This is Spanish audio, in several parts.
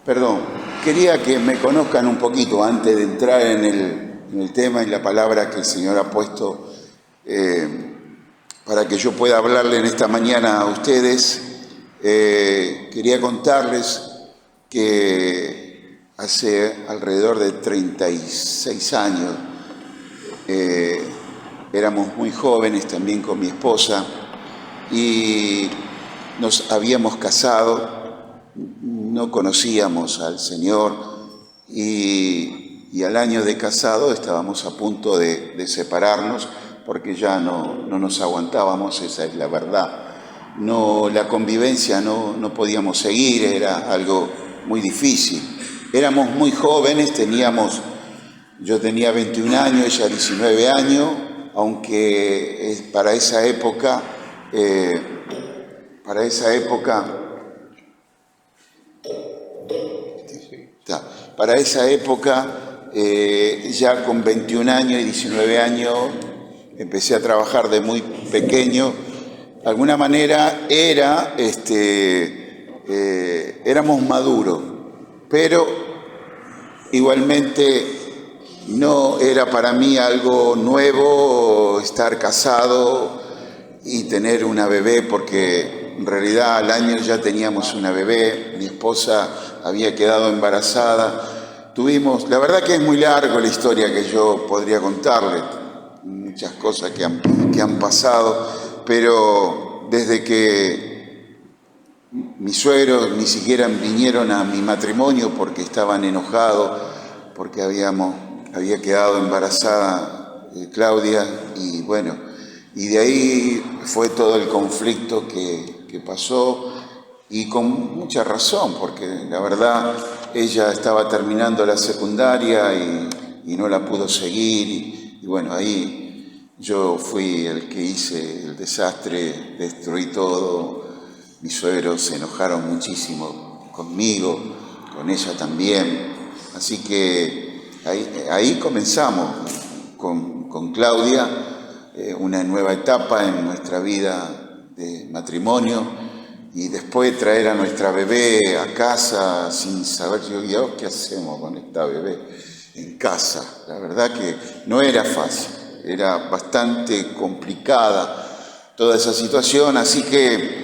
Perdón, quería que me conozcan un poquito antes de entrar en el tema y la palabra que el Señor ha puesto para que yo pueda hablarle en esta mañana a ustedes. Quería contarles que hace alrededor de 36 años éramos muy jóvenes también con mi esposa y nos habíamos casado. No conocíamos al Señor y al año de casado estábamos a punto de separarnos porque ya no nos aguantábamos, esa es la verdad. La convivencia no podíamos seguir, era algo muy difícil. Éramos muy jóvenes, yo tenía 21 años, ella 19 años, aunque para esa época ya con 21 años y 19 años, empecé a trabajar de muy pequeño. De alguna manera éramos maduros, pero igualmente no era para mí algo nuevo estar casado y tener una bebé, porque en realidad al año ya teníamos una bebé, mi esposa había quedado embarazada. La verdad que es muy largo la historia que yo podría contarle, muchas cosas que han pasado, pero desde que mis suegros ni siquiera vinieron a mi matrimonio porque estaban enojados, porque había quedado embarazada Claudia, y bueno, y de ahí fue todo el conflicto que pasó, y con mucha razón, porque la verdad ella estaba terminando la secundaria y no la pudo seguir, y bueno, ahí yo fui el que hice el desastre, destruí todo. Mis suegros se enojaron muchísimo conmigo, con ella también, así que ahí comenzamos con Claudia una nueva etapa en nuestra vida de matrimonio. Y después traer a nuestra bebé a casa sin saber, ¿qué hacemos con esta bebé en casa? La verdad que no era fácil, era bastante complicada toda esa situación, así que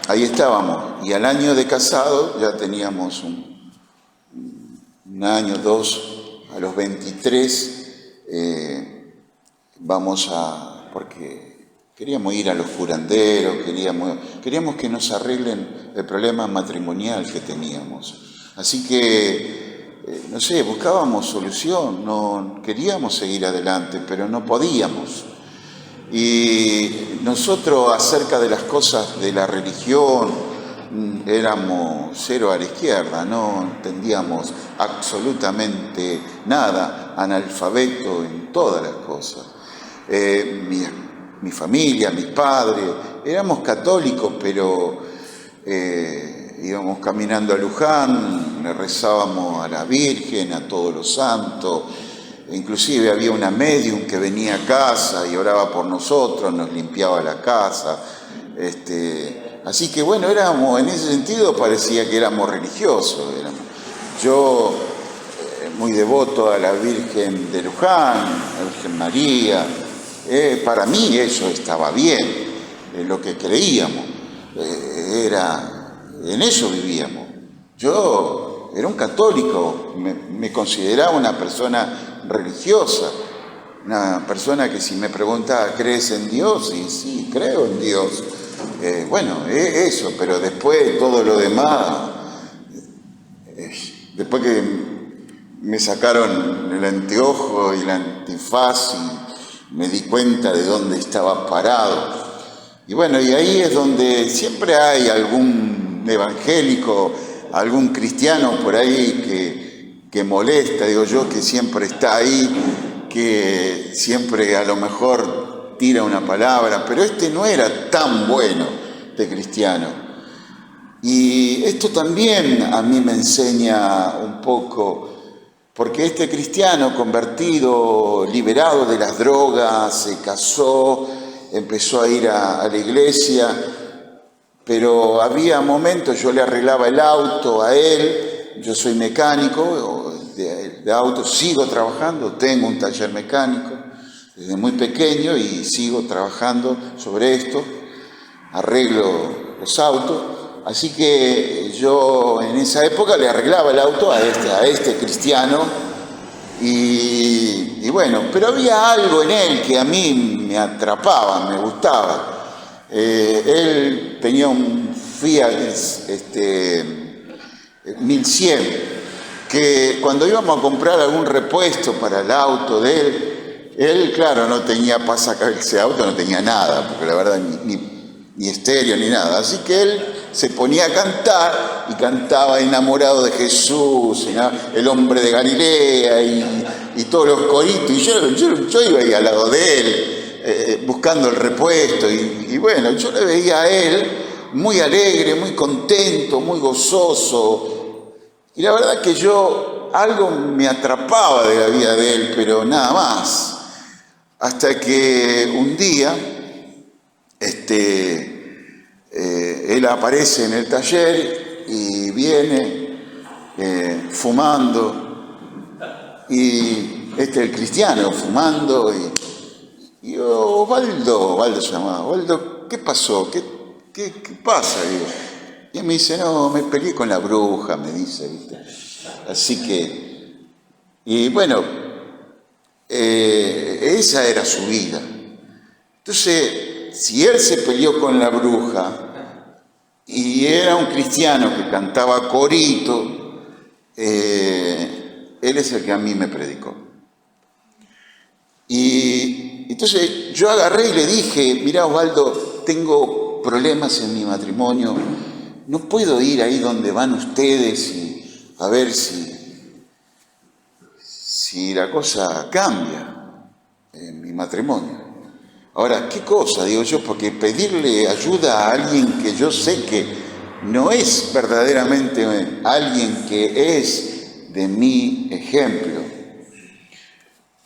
ahí estábamos. Y al año de casado ya teníamos un año, dos, a los 23 porque queríamos ir a los curanderos, queríamos que nos arreglen el problema matrimonial que teníamos. Así que, buscábamos solución, no queríamos seguir adelante, pero no podíamos. Y nosotros acerca de las cosas de la religión éramos cero a la izquierda, no entendíamos absolutamente nada, analfabeto en todas las cosas. Mi familia, mis padres, éramos católicos, pero íbamos caminando a Luján, le rezábamos a la Virgen, a todos los santos, inclusive había una medium que venía a casa y oraba por nosotros, nos limpiaba la casa, así que bueno, en ese sentido parecía que éramos religiosos. Yo muy devoto a la Virgen de Luján, a la Virgen María. Para mí eso estaba bien, lo que creíamos, en eso vivíamos. Yo era un católico, me consideraba una persona religiosa, una persona que si me pregunta, ¿crees en Dios? Y sí, creo en Dios. Eso, pero después todo lo demás, después que me sacaron el anteojo y la antifaz y me di cuenta de dónde estaba parado. Y bueno, y ahí es donde siempre hay algún evangélico, algún cristiano por ahí que molesta, digo yo, que siempre está ahí, que siempre a lo mejor tira una palabra, pero no era tan bueno de cristiano. Y esto también a mí me enseña un poco, porque este cristiano convertido, liberado de las drogas, se casó, empezó a ir a la iglesia, pero había momentos, yo le arreglaba el auto a él, yo soy mecánico de autos, sigo trabajando, tengo un taller mecánico desde muy pequeño y sigo trabajando sobre esto, arreglo los autos, así que yo en esa época le arreglaba el auto a este cristiano y bueno, pero había algo en él que a mí me atrapaba, me gustaba. Él tenía un Fiat 1100, que cuando íbamos a comprar algún repuesto para el auto de él, claro, no tenía ese auto no tenía nada, porque la verdad ni estéreo ni nada. Así que él se ponía a cantar y cantaba enamorado de Jesús, el hombre de Galilea y todos los coritos. Y yo iba ahí al lado de él buscando el repuesto y bueno, yo le veía a él muy alegre, muy contento, muy gozoso. Y la verdad que algo me atrapaba de la vida de él, pero nada más. Hasta que un día, él aparece en el taller y viene fumando, y el cristiano fumando, y yo, Osvaldo se llamaba, Osvaldo, ¿qué pasó? ¿Qué pasa? Digo. Y él me dice, no, me peleé con la bruja, me dice, ¿viste? Así que, y bueno, esa era su vida. Entonces, si él se peleó con la bruja y era un cristiano que cantaba corito, él es el que a mí me predicó. Y entonces yo agarré y le dije, mirá Osvaldo, tengo problemas en mi matrimonio, no puedo ir ahí donde van ustedes y a ver si la cosa cambia en mi matrimonio. Ahora, ¿qué cosa? Digo yo, porque pedirle ayuda a alguien que yo sé que no es verdaderamente alguien que es de mi ejemplo,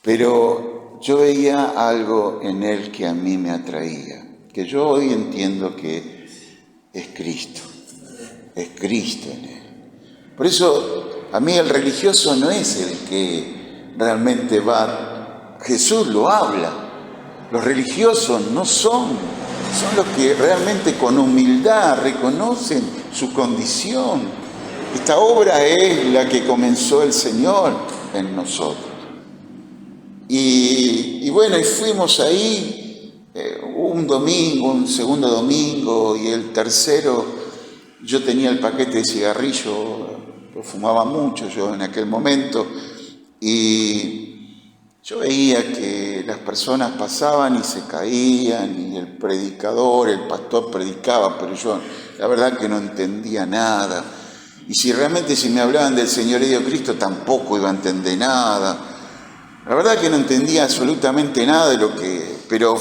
pero yo veía algo en él que a mí me atraía, que yo hoy entiendo que es Cristo en él. Por eso, a mí el religioso no es el que realmente va, Jesús lo habla. Los religiosos no son los que realmente con humildad reconocen su condición. Esta obra es la que comenzó el Señor en nosotros. Y bueno, y fuimos ahí un domingo, un segundo domingo, y el tercero yo tenía el paquete de cigarrillo, lo fumaba mucho yo en aquel momento, y yo veía que las personas pasaban y se caían, y el predicador, el pastor predicaba, pero yo la verdad que no entendía nada. Y si realmente me hablaban del Señor y de Cristo, tampoco iba a entender nada. La verdad que no entendía absolutamente nada de lo que... Pero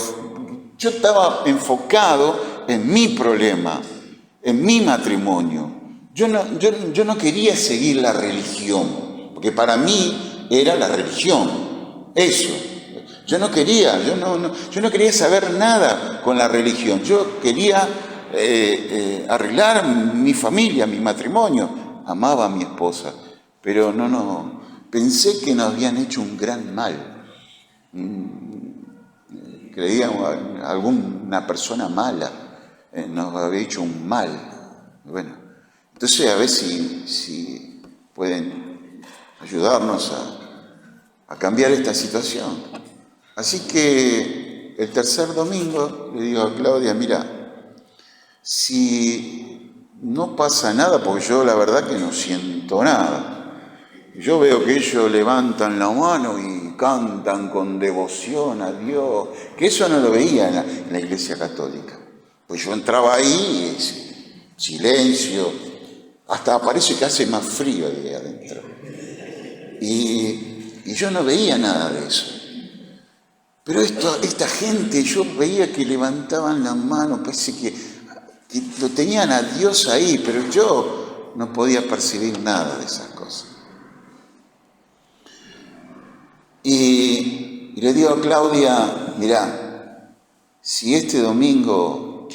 yo estaba enfocado en mi problema, en mi matrimonio. Yo no quería seguir la religión, porque para mí era la religión, eso. Yo no quería saber nada con la religión. Yo quería arreglar mi familia, mi matrimonio. Amaba a mi esposa, pero pensé que nos habían hecho un gran mal. Creía alguna persona mala nos había hecho un mal. Bueno, entonces a ver si pueden ayudarnos a cambiar esta situación. Así que el tercer domingo le digo a Claudia, mira, si no pasa nada, porque yo la verdad que no siento nada. Yo veo que ellos levantan la mano y cantan con devoción a Dios, que eso no lo veía en la Iglesia Católica. Pues yo entraba ahí, silencio, hasta parece que hace más frío ahí adentro. Y yo no veía nada de eso. Pero esta gente, yo veía que levantaban la mano, parece que lo tenían a Dios ahí, pero yo no podía percibir nada de esas cosas. Y le digo a Claudia, mirá, si este domingo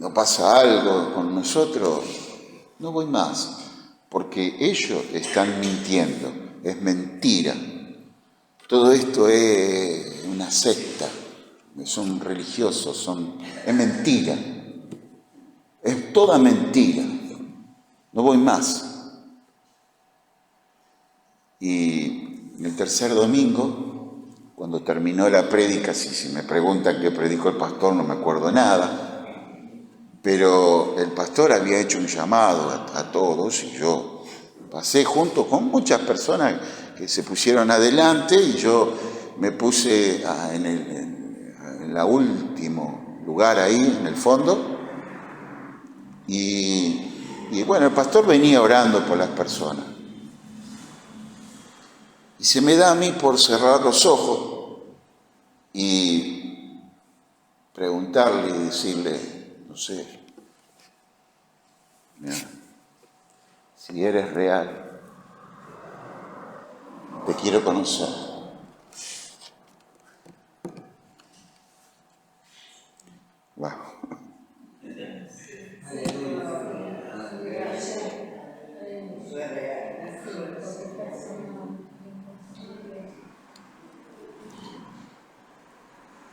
no pasa algo con nosotros, no voy más, porque ellos están mintiendo, es mentira. Todo esto es una secta, son religiosos, es mentira, es toda mentira, no voy más. Y el tercer domingo, cuando terminó la prédica, si me preguntan qué predicó el pastor, no me acuerdo nada, pero el pastor había hecho un llamado a todos y yo pasé junto con muchas personas que se pusieron adelante y yo me puse en la último lugar ahí, en el fondo, y bueno, el pastor venía orando por las personas. Y se me da a mí por cerrar los ojos y preguntarle y decirle, no sé, mira, si eres real, te quiero conocer. Wow.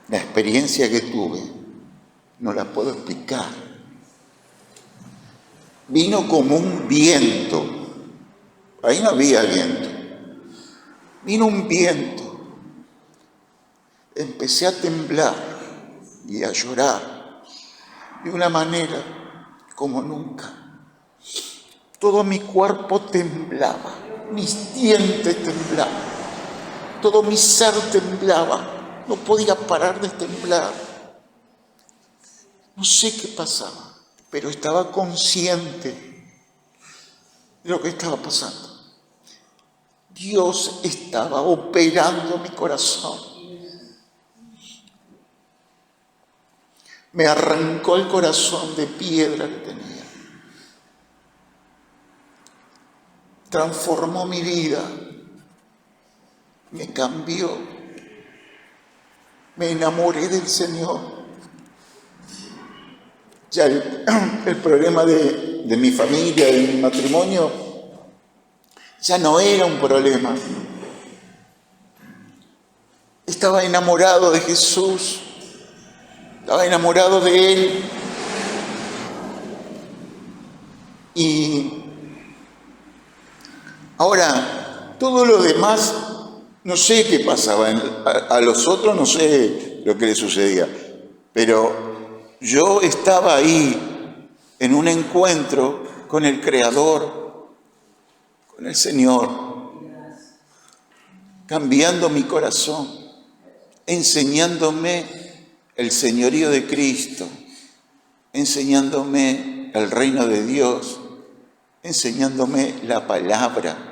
La experiencia que tuve no la puedo explicar. Vino como un viento. Ahí no había viento. Vino un viento. Empecé a temblar y a llorar de una manera como nunca. Todo mi cuerpo temblaba, mis dientes temblaban, todo mi ser temblaba. No podía parar de temblar. No sé qué pasaba, pero estaba consciente de lo que estaba pasando. Dios estaba operando mi corazón. Me arrancó el corazón de piedra que tenía. Transformó mi vida. Me cambió. Me enamoré del Señor. Ya el problema de mi familia, de mi matrimonio, ya no era un problema. Estaba enamorado de Jesús. Estaba enamorado de Él. Y ahora, todo lo demás, no sé qué pasaba. A los otros no sé lo que les sucedía. Pero yo estaba ahí en un encuentro con el Creador, con el Señor, cambiando mi corazón, enseñándome el señorío de Cristo, enseñándome el reino de Dios, enseñándome la palabra.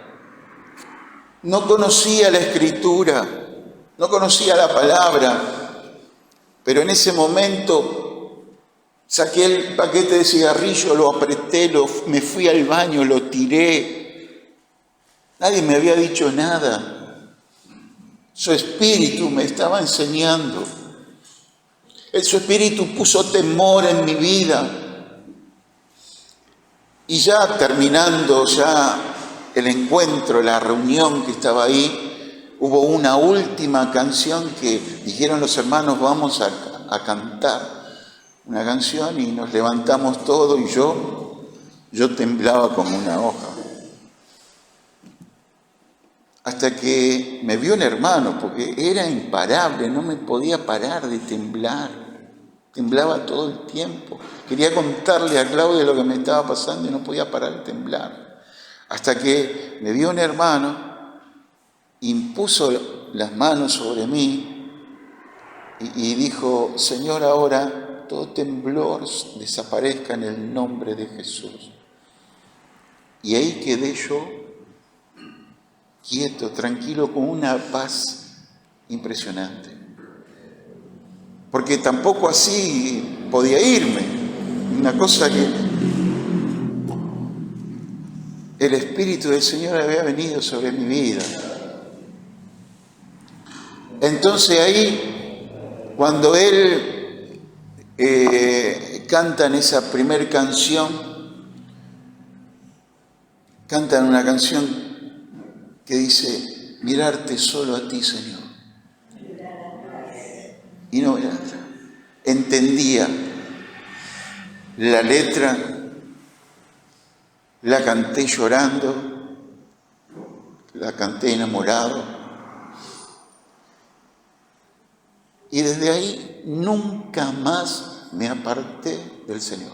No conocía la Escritura, no conocía la palabra, pero en ese momento saqué el paquete de cigarrillos, lo apreté, me fui al baño, lo tiré. Nadie me había dicho nada. Su espíritu me estaba enseñando. Su espíritu puso temor en mi vida. Y ya terminando el encuentro, la reunión que estaba ahí, hubo una última canción que dijeron los hermanos, vamos a cantar una canción, y nos levantamos todos y yo temblaba como una hoja. Hasta que me vio el hermano, porque era imparable, no me podía parar de temblar. Temblaba todo el tiempo. Quería contarle a Claudia lo que me estaba pasando y no podía parar de temblar. Hasta que me vio un hermano, impuso las manos sobre mí y dijo, Señor, ahora todo temblor desaparezca en el nombre de Jesús. Y ahí quedé yo, quieto, tranquilo, con una paz impresionante. Porque tampoco así podía irme. Una cosa que el Espíritu del Señor había venido sobre mi vida. Entonces ahí, cuando Él cantan esa primer canción, cantan una canción que dice, mirarte solo a ti, Señor. Y no era otra. Entendía la letra, la canté llorando, la canté enamorado. Y desde ahí nunca más me aparté del Señor.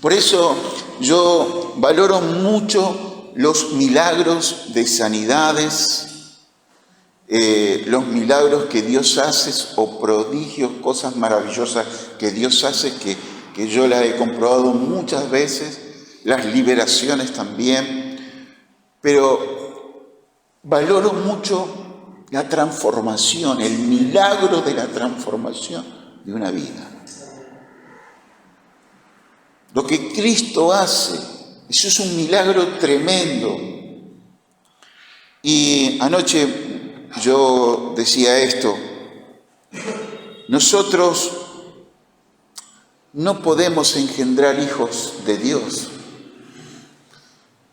Por eso yo valoro mucho los milagros de sanidades, los milagros que Dios hace o prodigios, cosas maravillosas que Dios hace, que yo las he comprobado muchas veces, las liberaciones también, pero valoro mucho la transformación, el milagro de la transformación de una vida. Lo que Cristo hace, eso es un milagro tremendo. Y anoche yo decía esto, nosotros no podemos engendrar hijos de Dios.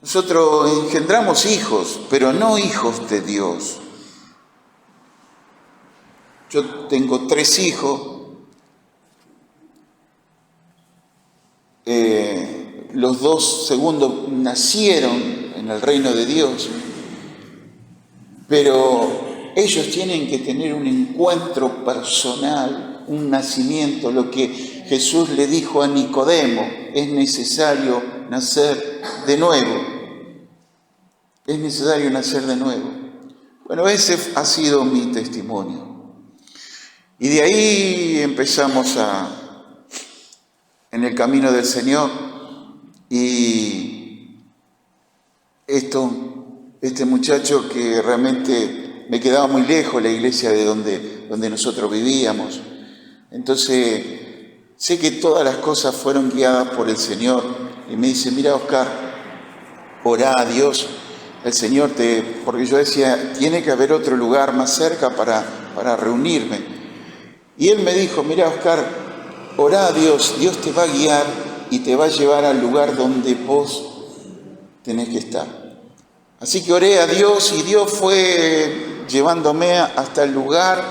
Nosotros engendramos hijos, pero no hijos de Dios. Yo tengo 3 hijos, los 2 segundos nacieron en el reino de Dios, pero ellos tienen que tener un encuentro personal, un nacimiento, lo que Jesús le dijo a Nicodemo, es necesario nacer de nuevo. Es necesario nacer de nuevo. Bueno, ese ha sido mi testimonio. Y de ahí empezamos en el camino del Señor. Y este muchacho que realmente me quedaba muy lejos, la iglesia de donde nosotros vivíamos. Entonces, sé que todas las cosas fueron guiadas por el Señor. Y me dice, mira, Oscar, orá a Dios. El Señor porque yo decía, tiene que haber otro lugar más cerca para reunirme. Y Él me dijo, mira, Oscar, orá a Dios, Dios te va a guiar y te va a llevar al lugar donde vos tenés que estar. Así que oré a Dios y Dios fue llevándome hasta el lugar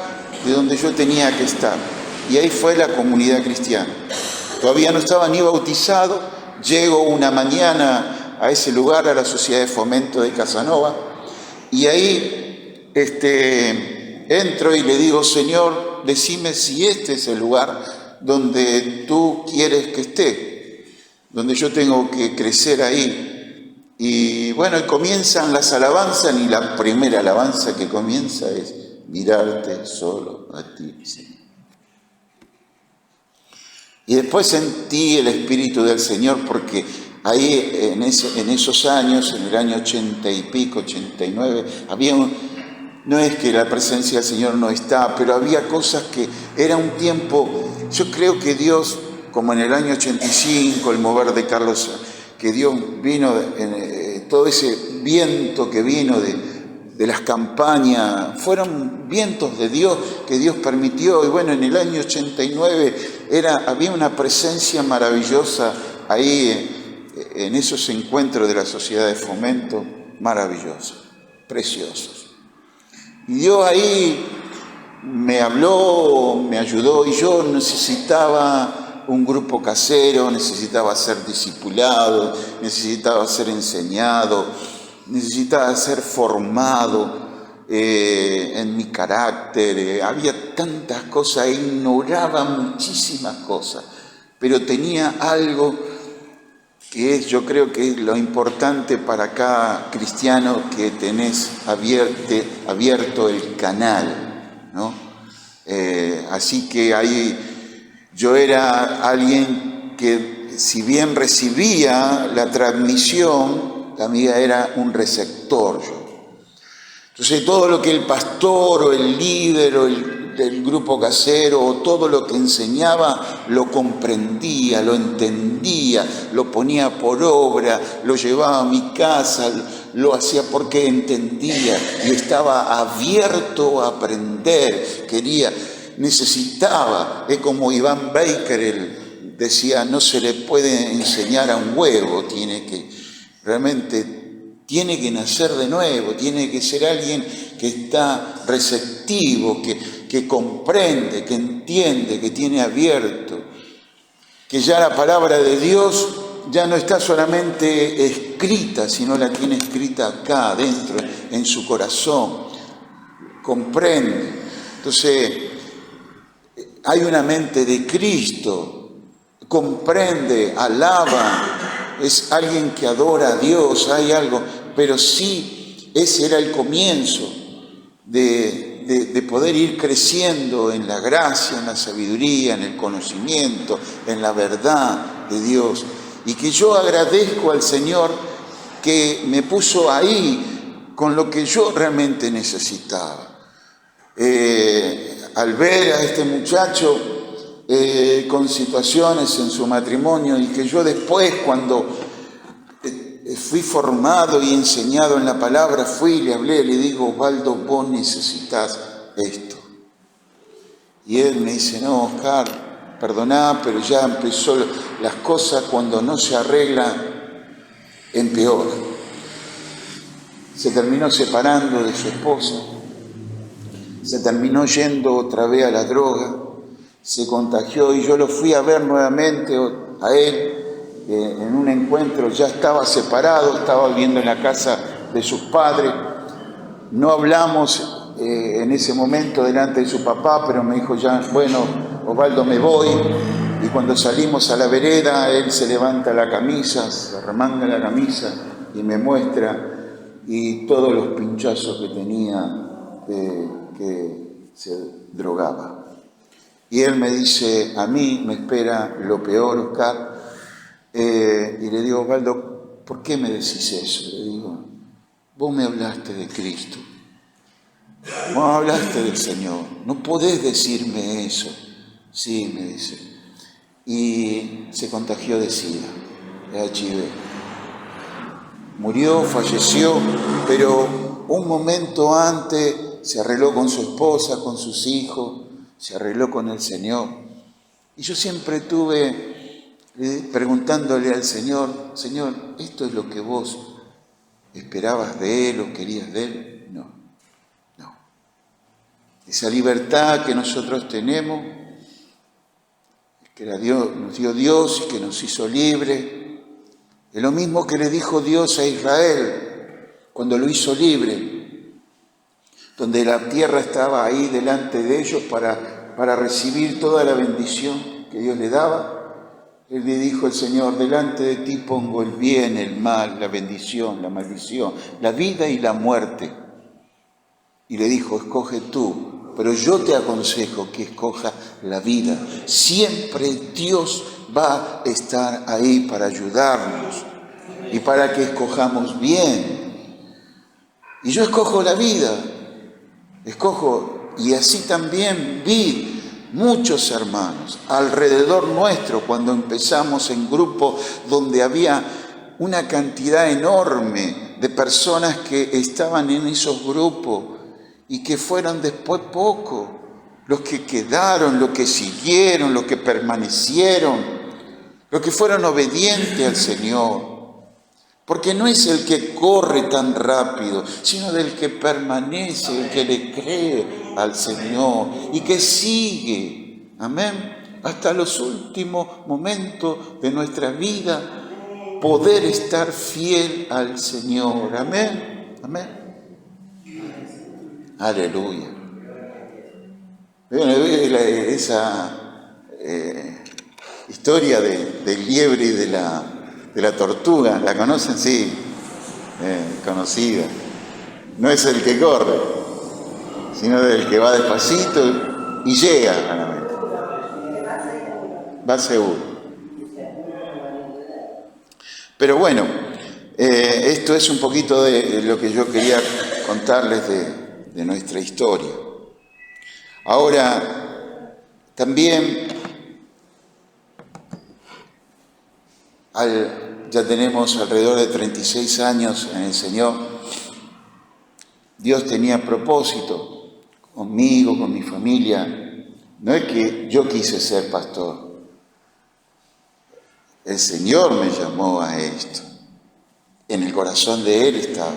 de donde yo tenía que estar. Y ahí fue la comunidad cristiana. Todavía no estaba ni bautizado, llego una mañana a ese lugar, a la Sociedad de Fomento de Casanova, y ahí entro y le digo, Señor, decime si este es el lugar donde tú quieres que esté, donde yo tengo que crecer ahí. Y bueno, comienzan las alabanzas, y la primera alabanza que comienza es mirarte solo a ti, Señor. Y después sentí el Espíritu del Señor, porque ahí en esos años, en el año 80 y pico, 89, no es que la presencia del Señor no está, pero había cosas que era un tiempo, yo creo que Dios, como en el año 85, el mover de Carlos, que Dios vino, todo ese viento que vino de las campañas, fueron vientos de Dios que Dios permitió. Y bueno, en el año 89 había una presencia maravillosa ahí, en esos encuentros de la Sociedad de Fomento, maravillosos, preciosos. Y Dios ahí me habló, me ayudó, y yo necesitaba un grupo casero, necesitaba ser discipulado, necesitaba ser enseñado, necesitaba ser formado en mi carácter. Había tantas cosas, ignoraba muchísimas cosas, pero tenía algo que yo creo que es lo importante para cada cristiano, que tenés abierto el canal, ¿no? Así que ahí yo era alguien que, si bien recibía la transmisión, también era un receptor yo. Entonces todo lo que el pastor o el líder o el grupo casero o todo lo que enseñaba lo comprendía, lo entendía, lo ponía por obra, lo llevaba a mi casa, lo hacía porque entendía y estaba abierto a aprender, quería. necesitaba. Es como Iván Baker, él decía, no se le puede enseñar a un huevo, realmente tiene que nacer de nuevo, tiene que ser alguien que está receptivo, que comprende, que entiende, que tiene abierto, que ya la palabra de Dios ya no está solamente escrita, sino la tiene escrita acá, adentro, en su corazón. Comprende. Entonces, hay una mente de Cristo, comprende, alaba, es alguien que adora a Dios, hay algo, pero sí, ese era el comienzo de poder ir creciendo en la gracia, en la sabiduría, en el conocimiento, en la verdad de Dios. Y que yo agradezco al Señor que me puso ahí con lo que yo realmente necesitaba. Al ver a este muchacho con situaciones en su matrimonio, y que yo después, cuando fui formado y enseñado en la palabra, fui y le hablé, le digo, Osvaldo, vos necesitas esto. Y él me dice, no, Oscar, perdoná, pero ya empezó, las cosas cuando no se arreglan, empeoran. Se terminó separando de su esposa, se terminó yendo otra vez a la droga, se contagió, y yo lo fui a ver nuevamente a él en un encuentro. Ya estaba separado, estaba viviendo en la casa de sus padres. No hablamos en ese momento delante de su papá, pero me dijo ya, bueno, Osvaldo, me voy. Y cuando salimos a la vereda, él se levanta la camisa, se remanga la camisa y me muestra, y todos los pinchazos que tenía, que se drogaba. Y él me dice, a mí me espera lo peor, Oscar. Y le digo, Osvaldo, ¿por qué me decís eso? Le digo, vos me hablaste de Cristo, vos hablaste del Señor, no podés decirme eso. Sí, me dice. Y se contagió de SIDA, de HIV. Murió, falleció, pero un momento antes se arregló con su esposa, con sus hijos, se arregló con el Señor. Y yo siempre estuve preguntándole al Señor, Señor, ¿esto es lo que vos esperabas de Él o querías de Él? No. Esa libertad que nosotros tenemos, que nos dio Dios y que nos hizo libres, es lo mismo que le dijo Dios a Israel cuando lo hizo libre, donde la tierra estaba ahí delante de ellos para recibir toda la bendición que Dios le daba. Él le dijo al Señor, delante de ti pongo el bien, el mal, la bendición, la maldición, la vida y la muerte. Y le dijo, escoge tú, pero yo te aconsejo que escojas la vida. Siempre Dios va a estar ahí para ayudarnos y para que escojamos bien. Y yo escojo la vida, y así también vi muchos hermanos alrededor nuestro cuando empezamos en grupo donde había una cantidad enorme de personas que estaban en esos grupos y que fueron después pocos los que quedaron, los que siguieron, los que permanecieron, los que fueron obedientes al Señor. Porque no es el que corre tan rápido, sino del que permanece, el que le cree al Señor y que sigue, amén, hasta los últimos momentos de nuestra vida, poder estar fiel al Señor, amén, amén. Aleluya. Esa historia del liebre y de la tortuga, ¿la conocen? Sí, conocida. No es el que corre, sino del que va despacito y llega a la meta. Va seguro. Pero bueno, esto es un poquito de lo que yo quería contarles de nuestra historia. Ahora, también ya tenemos alrededor de 36 años en el Señor. Dios tenía propósito conmigo, con mi familia, No es que yo quise ser pastor. El Señor me llamó a esto. En el corazón de Él estaba.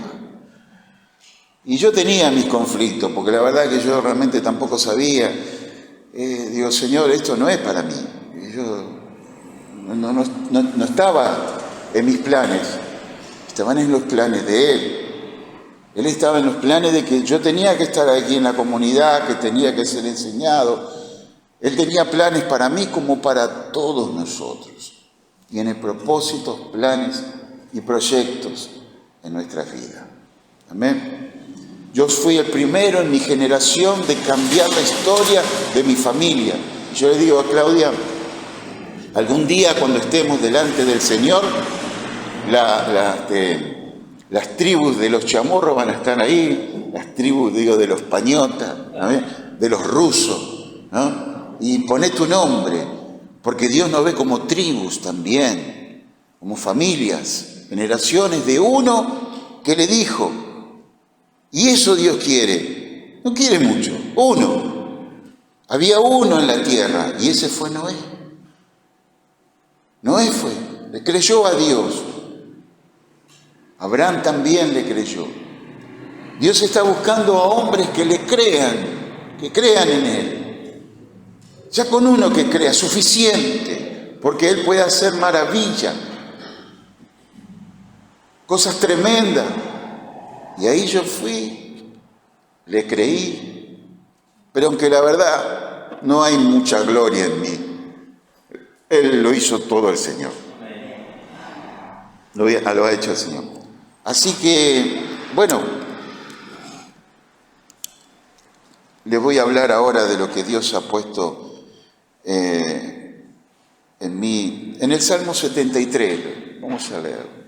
Y yo tenía mis conflictos, porque la verdad que yo realmente tampoco sabía. Digo, Señor, esto no es para mí. Yo no estaba en mis planes, estaban en los planes de Él. Él estaba en los planes de que yo tenía que estar aquí en la comunidad, que tenía que ser enseñado. Él tenía planes para mí como para todos nosotros. Tiene propósitos, planes y proyectos en nuestras vidas. Amén. Yo fui el primero en mi generación de cambiar la historia de mi familia. Yo le digo a Claudia, algún día cuando estemos delante del Señor, las tribus de los chamorros van a estar ahí, las tribus, de los pañotas, ¿sabes? De los rusos, ¿no? Y poné tu nombre, porque Dios nos ve como tribus también, como familias, generaciones de uno que le dijo. Y eso Dios quiere, no quiere mucho, uno. Había uno en la tierra y ese fue Noé. Noé le creyó a Dios. Abraham también le creyó. Dios está buscando a hombres que le crean en Él. Ya con uno que crea, suficiente, porque Él puede hacer maravillas, cosas tremendas. Y ahí yo fui, le creí, pero aunque la verdad no hay mucha gloria en mí, Él lo hizo todo el Señor. Lo ha hecho el Señor. Así que, bueno, les voy a hablar ahora de lo que Dios ha puesto en mí. En el Salmo 73, vamos a leer.